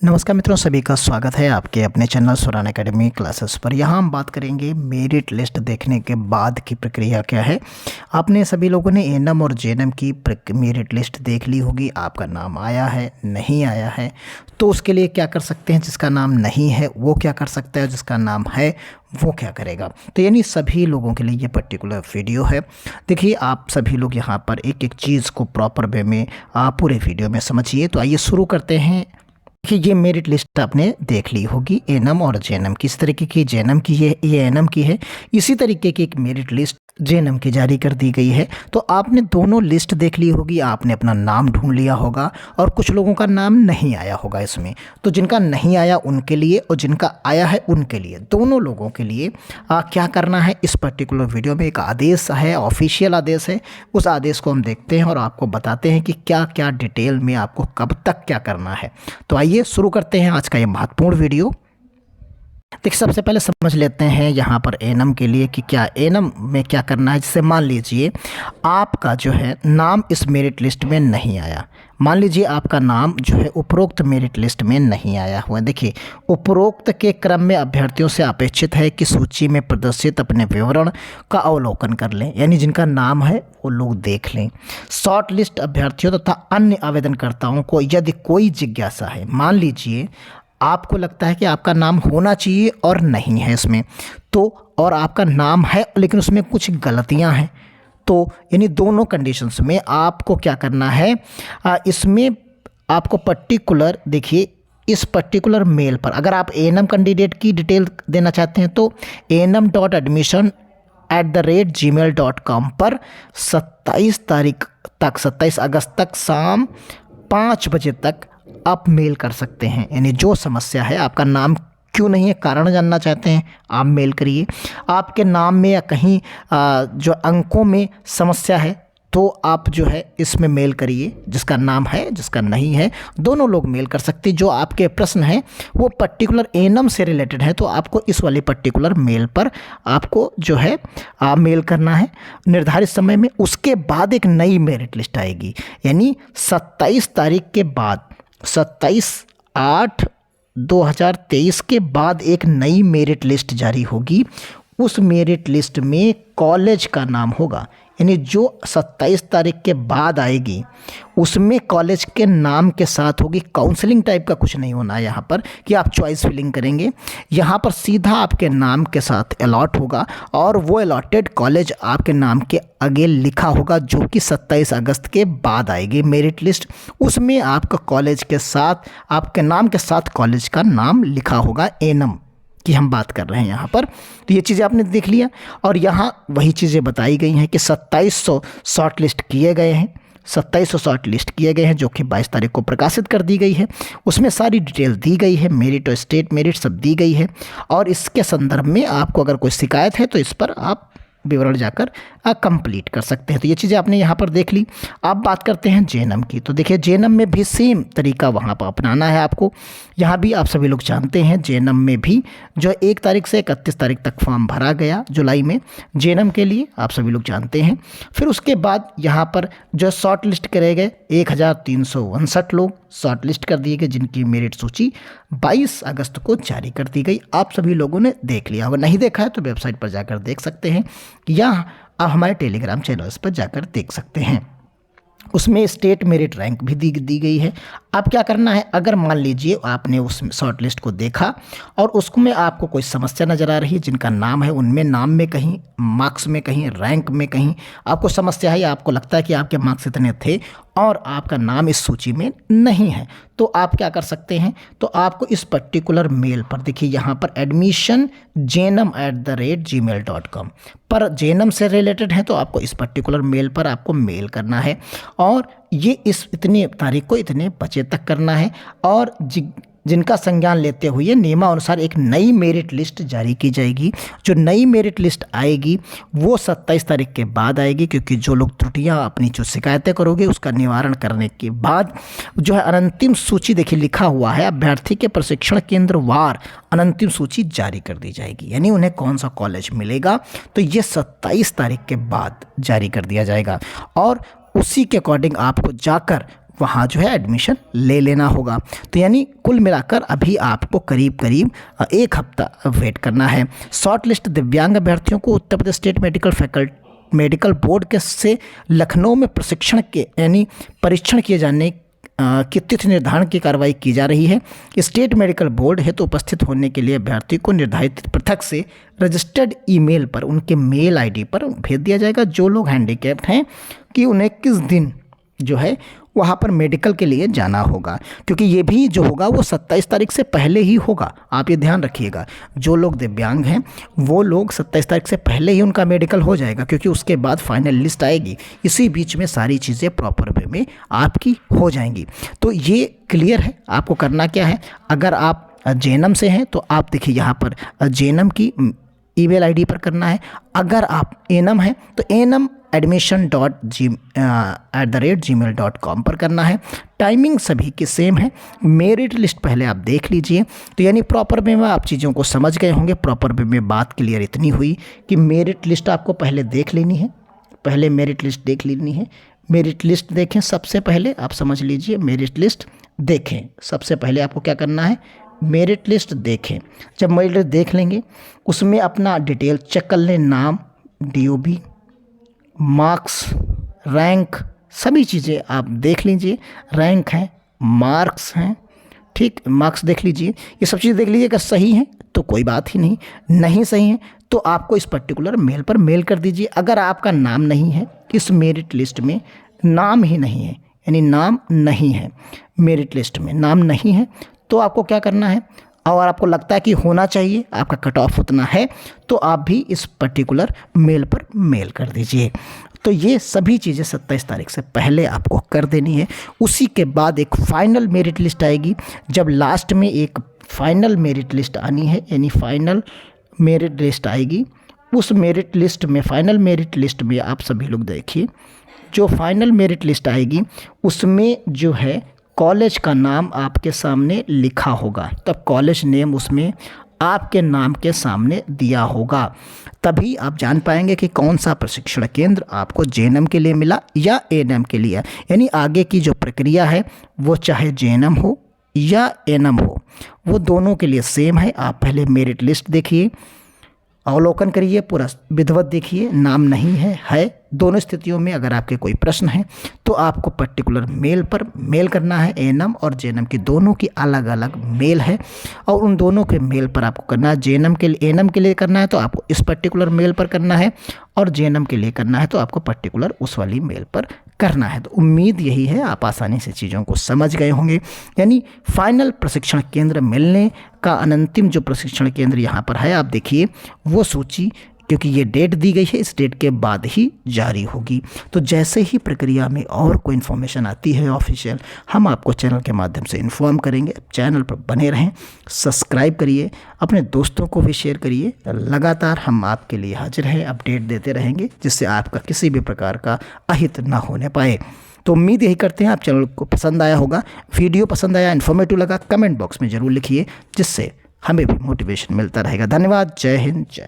नमस्कार मित्रों, सभी का स्वागत है आपके अपने चैनल सुरान एकेडमी क्लासेस पर। यहाँ हम बात करेंगे मेरिट लिस्ट देखने के बाद की प्रक्रिया क्या है। आपने सभी लोगों ने एएनएम और जेएनएम की मेरिट लिस्ट देख ली होगी। आपका नाम आया है, नहीं आया है, तो उसके लिए क्या कर सकते हैं। जिसका नाम नहीं है वो क्या कर सकता है, जिसका नाम है वो क्या करेगा। तो यानी सभी लोगों के लिए ये पर्टिकुलर वीडियो है। देखिए, आप सभी लोग यहाँ पर एक एक चीज़ को प्रॉपर वे में पूरे वीडियो में समझिए। तो आइए शुरू करते हैं। कि ये मेरिट लिस्ट आपने देख ली होगी एएनएम और जेएनएम की। इस तरीके की जेएनएम की है, ये एएनएम की है। इसी तरीके की एक मेरिट लिस्ट जेएनएम की जारी कर दी गई है। तो आपने दोनों लिस्ट देख ली होगी, आपने अपना नाम ढूंढ लिया होगा और कुछ लोगों का नाम नहीं आया होगा इसमें। तो जिनका नहीं आया उनके लिए और जिनका आया है उनके लिए, दोनों लोगों के लिए क्या करना है। इस पर्टिकुलर वीडियो में एक आदेश है, ऑफिशियल आदेश है। उस आदेश को हम देखते हैं और आपको बताते हैं कि क्या क्या डिटेल में आपको कब तक क्या करना है। तो आइए शुरू करते हैं आज का ये महत्वपूर्ण वीडियो। देखिए, सबसे पहले समझ लेते हैं यहाँ पर एएनएम के लिए कि क्या एएनएम में क्या करना है। जैसे मान लीजिए आपका जो है नाम इस मेरिट लिस्ट में नहीं आया। मान लीजिए आपका नाम जो है उपरोक्त मेरिट लिस्ट में नहीं आया हुआ। देखिए, उपरोक्त के क्रम में अभ्यर्थियों से अपेक्षित है कि सूची में प्रदर्शित अपने विवरण का अवलोकन कर लें, यानी जिनका नाम है वो लोग देख लें। शॉर्ट लिस्ट अभ्यर्थियों तथा अन्य आवेदनकर्ताओं को यदि कोई जिज्ञासा है, मान लीजिए आपको लगता है कि आपका नाम होना चाहिए और नहीं है इसमें, तो और आपका नाम है लेकिन उसमें कुछ गलतियां हैं, तो यानी दोनों कंडीशंस में आपको क्या करना है। इसमें आपको पर्टिकुलर, देखिए इस पर्टिकुलर मेल पर अगर आप एएनएम कैंडिडेट की डिटेल देना चाहते हैं तो anm.admission@gmail.com पर 27 तारीख तक, 27 अगस्त तक शाम 5 बजे तक आप मेल कर सकते हैं। यानी जो समस्या है, आपका नाम क्यों नहीं है, कारण जानना चाहते हैं, आप मेल करिए। आपके नाम में या कहीं जो अंकों में समस्या है तो आप जो है इसमें मेल करिए। जिसका नाम है, जिसका नहीं है, दोनों लोग मेल कर सकते हैं। जो आपके प्रश्न हैं वो पर्टिकुलर एएनएम से रिलेटेड है तो आपको इस वाली पर्टिकुलर मेल पर आपको जो है मेल करना है निर्धारित समय में। उसके बाद एक नई मेरिट लिस्ट आएगी, यानी 27 तारीख के बाद, 27/8/2023 के बाद एक नई मेरिट लिस्ट जारी होगी। उस मेरिट लिस्ट में कॉलेज का नाम होगा, यानी जो 27 तारीख के बाद आएगी उसमें कॉलेज के नाम के साथ होगी। काउंसलिंग टाइप का कुछ नहीं होना है यहाँ पर कि आप चॉइस फिलिंग करेंगे। यहाँ पर सीधा आपके नाम के साथ अलॉट होगा और वो अलॉटेड कॉलेज आपके नाम के आगे लिखा होगा, जो कि 27 अगस्त के बाद आएगी मेरिट लिस्ट। उसमें आपका कॉलेज के साथ, आपके नाम के साथ कॉलेज का नाम लिखा होगा। एएनएम की हम बात कर रहे हैं यहाँ पर। तो ये चीज़ें आपने देख लिया और यहाँ वही चीज़ें बताई गई हैं कि 2700 शॉर्ट लिस्ट किए गए हैं, 2700 शॉर्ट लिस्ट किए गए हैं, जो कि 22 तारीख को प्रकाशित कर दी गई है। उसमें सारी डिटेल दी गई है, मेरिट और स्टेट मेरिट सब दी गई है। और इसके संदर्भ में आपको अगर कोई शिकायत है तो इस पर आप विवरण जाकर कंप्लीट कर सकते हैं। तो ये चीज़ें आपने यहाँ पर देख ली। अब बात करते हैं जेएनएम की। तो देखिए, जेएनएम में भी सेम तरीका वहाँ पर अपनाना है आपको। यहाँ भी आप सभी लोग जानते हैं जेएनएम में भी जो 1 तारीख से 31 तारीख तक फॉर्म भरा गया जुलाई में जेएनएम के लिए, आप सभी लोग जानते हैं। फिर उसके बाद यहाँ पर जो शॉर्ट लिस्ट करे गए 1359 लोग शॉर्ट लिस्ट कर दिए गए, जिनकी मेरिट सूची 22 अगस्त को जारी कर दी गई। आप सभी लोगों ने देख लिया होगा, नहीं देखा है तो वेबसाइट पर जाकर देख सकते हैं या आप हमारे टेलीग्राम चैनल्स पर जाकर देख सकते हैं। उसमें स्टेट मेरिट रैंक भी दी गई है। अब क्या करना है, अगर मान लीजिए आपने उस शॉर्ट लिस्ट को देखा और उसमें आपको कोई समस्या नज़र आ रही है, जिनका नाम है उनमें नाम में कहीं, मार्क्स में कहीं, रैंक में कहीं आपको समस्या है या आपको लगता है कि आपके मार्क्स इतने थे और आपका नाम इस सूची में नहीं है, तो आप क्या कर सकते हैं। तो आपको इस पर्टिकुलर मेल पर, देखिए यहाँ पर admission@gmail.com पर जेएनएम से रिलेटेड है तो आपको इस पर्टिकुलर मेल पर आपको मेल करना है और ये इस इतनी तारीख को इतने बजे तक करना है। और जिनका संज्ञान लेते हुए नियमानुसार एक नई मेरिट लिस्ट जारी की जाएगी। जो नई मेरिट लिस्ट आएगी वो 27 तारीख के बाद आएगी, क्योंकि जो लोग त्रुटियां, अपनी जो शिकायतें करोगे उसका निवारण करने के बाद जो है अनंतिम सूची, देखिए लिखा हुआ है अभ्यर्थी के प्रशिक्षण केंद्र वार अनंतिम सूची जारी कर दी जाएगी। यानी उन्हें कौन सा कॉलेज मिलेगा तो ये 27 तारीख के बाद जारी कर दिया जाएगा और उसी के अकॉर्डिंग आपको जाकर वहाँ जो है एडमिशन ले लेना होगा। तो यानी कुल मिलाकर अभी आपको करीब करीब 1 हफ्ता वेट करना है। शॉर्ट लिस्ट दिव्यांग अभ्यर्थियों को Uttar Pradesh state medical board के से लखनऊ में प्रशिक्षण के यानी परीक्षण किए जाने की तिथि निर्धारण की कार्रवाई की जा रही है। स्टेट मेडिकल बोर्ड हेतु उपस्थित होने के लिए अभ्यर्थी को निर्धारित पृथक से रजिस्टर्ड ईमेल पर उनके मेल आईडी पर भेज दिया जाएगा। जो लोग हैंडीकैप्ड हैं कि उन्हें किस दिन जो है वहाँ पर मेडिकल के लिए जाना होगा, क्योंकि ये भी जो होगा वो 27 तारीख से पहले ही होगा। आप ये ध्यान रखिएगा, जो लोग दिव्यांग हैं वो लोग 27 तारीख से पहले ही उनका मेडिकल हो जाएगा, क्योंकि उसके बाद फाइनल लिस्ट आएगी। इसी बीच में सारी चीज़ें प्रॉपर वे में आपकी हो जाएंगी। तो ये क्लियर है। आपको करना क्या है, अगर आप जेएनएम से हैं तो आप देखिए यहाँ पर जेएनएम की ईमेल आईडी पर करना है। अगर आप एएनएम हैं तो enam@gmail.com पर करना है। टाइमिंग सभी की सेम है। मेरिट लिस्ट पहले आप देख लीजिए। तो यानी प्रॉपर वे में आप चीज़ों को समझ गए होंगे। प्रॉपर वे में बात क्लियर इतनी हुई कि मेरिट लिस्ट आपको पहले देख लेनी है। पहले मेरिट लिस्ट देख लेनी है। मेरिट लिस्ट देखें सबसे पहले, आप समझ लीजिए मेरिट लिस्ट देखें। सबसे पहले आपको क्या करना है, मेरिट लिस्ट देखें। जब मेरिट लिस्ट देख लेंगे उसमें अपना डिटेल चेक कर लें, नाम, DOB, मार्क्स, रैंक, सभी चीज़ें आप देख लीजिए। रैंक है, मार्क्स हैं, ठीक, मार्क्स देख लीजिए। ये सब चीज़ देख लीजिए। अगर सही है तो कोई बात ही नहीं, नहीं सही है तो आपको इस पर्टिकुलर मेल पर मेल कर दीजिए। अगर आपका नाम नहीं है इस मेरिट लिस्ट में, नाम ही नहीं है यानी नाम नहीं है मेरिट लिस्ट में, नाम नहीं है, तो आपको क्या करना है, और आपको लगता है कि होना चाहिए, आपका कट ऑफ उतना है, तो आप भी इस पर्टिकुलर मेल पर मेल कर दीजिए। तो ये सभी चीज़ें 27 तारीख से पहले आपको कर देनी है। उसी के बाद एक फाइनल मेरिट लिस्ट आएगी। जब लास्ट में एक फाइनल मेरिट लिस्ट आनी है, यानी फाइनल मेरिट लिस्ट आएगी, उस मेरिट लिस्ट में, फाइनल मेरिट लिस्ट में आप सभी लोग देखिए, जो फाइनल मेरिट लिस्ट आएगी उसमें जो है कॉलेज का नाम आपके सामने लिखा होगा। तब कॉलेज नेम उसमें आपके नाम के सामने दिया होगा, तभी आप जान पाएंगे कि कौन सा प्रशिक्षण केंद्र आपको जेएनएम के लिए मिला या एएनएम के लिए। यानी आगे की जो प्रक्रिया है वो चाहे जेएनएम हो या एएनएम हो, वो दोनों के लिए सेम है। आप पहले मेरिट लिस्ट देखिए, अवलोकन करिए, पूरा विधिवत देखिए। नाम नहीं है दोनों स्थितियों में अगर आपके कोई प्रश्न है तो आपको पर्टिकुलर मेल पर मेल करना है। एएनएम और जेएनएम की दोनों की अलग अलग मेल है और उन दोनों के मेल पर आपको करना है। जेएनएम के लिए, एएनएम के लिए करना है तो आपको इस पर्टिकुलर मेल पर करना है, और जेएनएम के लिए करना है तो आपको पर्टिकुलर उस वाली मेल पर करना है। तो उम्मीद यही है आप आसानी से चीज़ों को समझ गए होंगे। यानी फाइनल प्रशिक्षण केंद्र मिलने का अनंतिम जो प्रशिक्षण केंद्र यहाँ पर है, आप देखिए वो सूची, क्योंकि ये डेट दी गई है, इस डेट के बाद ही जारी होगी। तो जैसे ही प्रक्रिया में और कोई इन्फॉर्मेशन आती है ऑफिशियल, हम आपको चैनल के माध्यम से इन्फॉर्म करेंगे। चैनल पर बने रहें, सब्सक्राइब करिए, अपने दोस्तों को भी शेयर करिए। लगातार हम आपके लिए हाजिर हैं, अपडेट देते रहेंगे, जिससे आपका किसी भी प्रकार का अहित ना होने पाए। तो उम्मीद यही करते हैं आप चैनल को पसंद आया होगा, वीडियो पसंद आया, इन्फॉर्मेटिव लगा, कमेंट बॉक्स में ज़रूर लिखिए, जिससे हमें भी मोटिवेशन मिलता रहेगा। धन्यवाद। जय हिंद, जय